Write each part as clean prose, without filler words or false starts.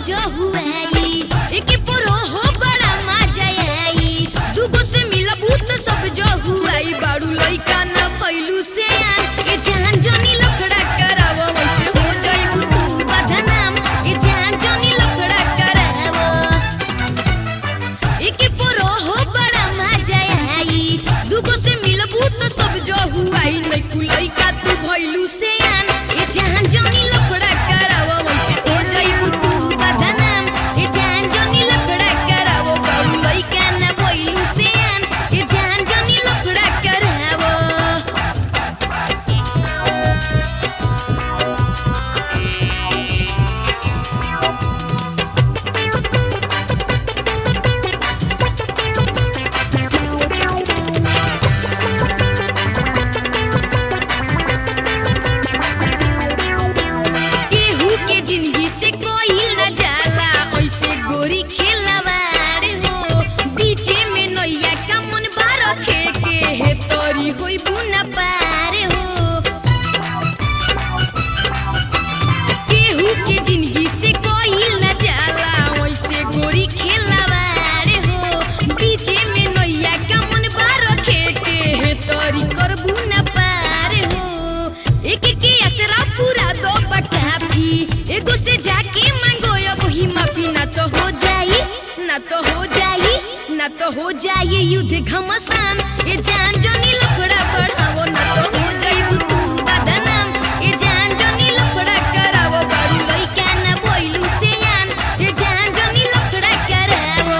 जो हुआई एक पोरो हो बड़ा मजा आई दुगो से मिलबू तो सब जो हुआई बाड़ू लइका न फैलू से ए जान जोनी लफड़ा करावो वैसे हो जाइबू तू बदनाम ए जान जोनी लफड़ा करावो एक पोरो हो बड़ा मजा आई दुगो से मिलबू तो सब जो हुआई नहीं कुलइका तू भइलू से ए जान जोनी लफड़ा करावो वैसे हो जाइबू तू बदनाम ए जान जोनी लफड़ा करावो बाड़ू लइका न भइलू से ए जान जोनी लफड़ा करावो केहू के जिंदगी से कोई न जाला ऐसे गोरी खेलवाड़ हो बीचे में नैया का मन बार खे के हे तोरी होई बुना पार हो केहू के जिंदगी से कोई न जाला ऐसे गोरी खेलवाड़ हो बीचे में नैया का मन बार खे के हे तोरी कर बुना पार हो एक के असरा पूरा दो बकाफी एगो से जाके मांगो अब ही माफी ना तो हो जाई ना तो हो जाई ना तो हो जाई युद्ध घमसान ये जान जोनी लफड़ा बढ़ावो ना तो हो जाइबू तू बदनाम ये जान जोनी लफड़ा करावो बाड़ू लइका ना भइलू से ये जान जोनी लफड़ा करावो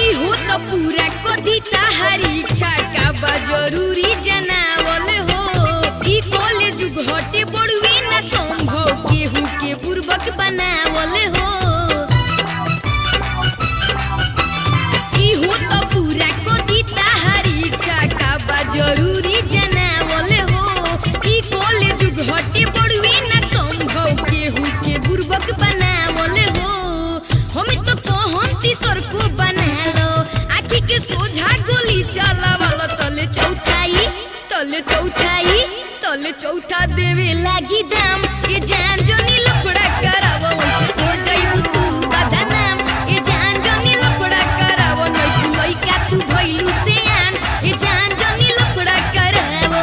इहो तो पूरा कदी ताहारी इच्छा का बा जरूरी जनावल हो ई कॉलेज घटे बड़ुए ना संभव केहू के बुर्बक बनावल हो इहो तो पूरा कदी ताहारी इच्छा का बा जरूरी जनावल हो ई कॉलेज घटे बड़ुए ना संभव केहू के बुर्बक बनावल हो हम तो कहम तीसर को बना लो आखी के सोझा गोली चलावल तले चौथाई तले चौथा देवे लागी दाम ये जान जोनी लफड़ा करावो वैसे हो जाइबू तू बदनाम ये जान जोनी लफड़ा करावो नहीं लइका तू भइलू से ये जान जोनी लफड़ा करावो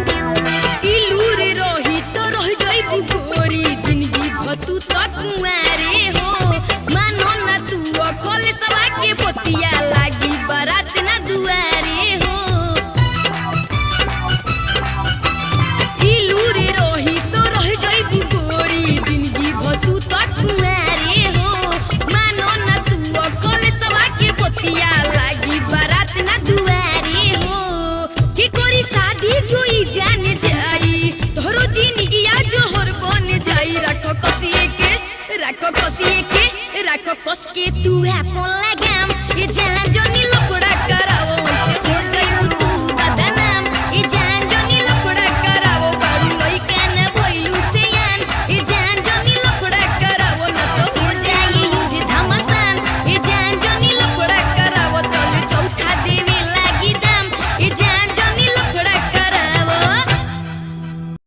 इलूर रही तो रह जाइबू गोरी जिंदगी भतू तक कुंवारे हो मानो ना तू अकल सवा के बतिया लागी बारात ना दुआरे हो इलूर रही तो रह जाइबू गोरी जिंदगी भतू तक कुंवारे हो मानो ना तू अकल सवा के बतिया लागी बारात ना दुआरे हो की कोरी शादी जोई जाने जाई तोरो जिंदगी आ जोहर बन जाई राखो कसिए के राखो कस के तू आपन लागे